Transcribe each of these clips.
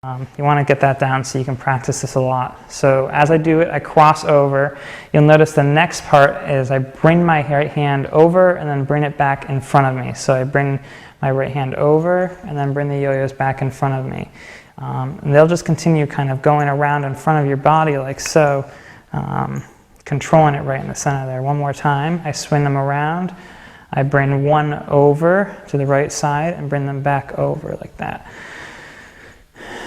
You want to get that down so you can practice this a lot. So as I do it, I cross over. You'll notice the next part is I bring my right hand over and then bring it back in front of me. So I bring my right hand over and then bring the yo-yos back in front of me. And they'll just continue kind of going around in front of your body like so, controlling it right in the center there. One more time, I swing them around. I bring one over to the right side and bring them back over like that.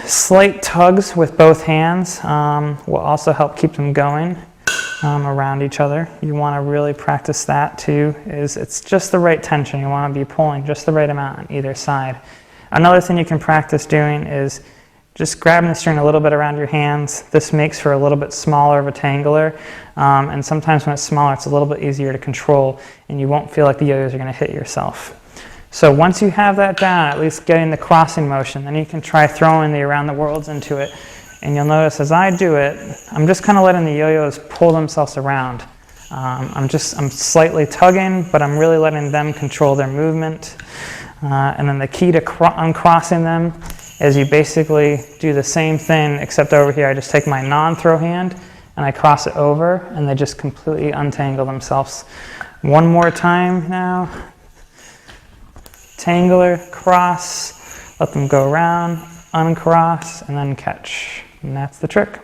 Slight tugs with both hands will also help keep them going around each other. You want to really practice that too. It's just the right tension. You want to be pulling just the right amount on either side. Another thing you can practice doing is just grabbing the string a little bit around your hands. This makes for a little bit smaller of a tangler, and sometimes when it's smaller it's a little bit easier to control and you won't feel like the yo-yos are going to hit yourself. So once you have that down, at least getting the crossing motion, then you can try throwing the around the worlds into it. And you'll notice as I do it, I'm just kind of letting the yo-yos pull themselves around. I'm slightly tugging, but I'm really letting them control their movement. And then the key to uncrossing them is you basically do the same thing, except over here I just take my non-throw hand and I cross it over and they just completely untangle themselves. One more time now. Tangler, cross, let them go around, uncross, and then catch. And that's the trick.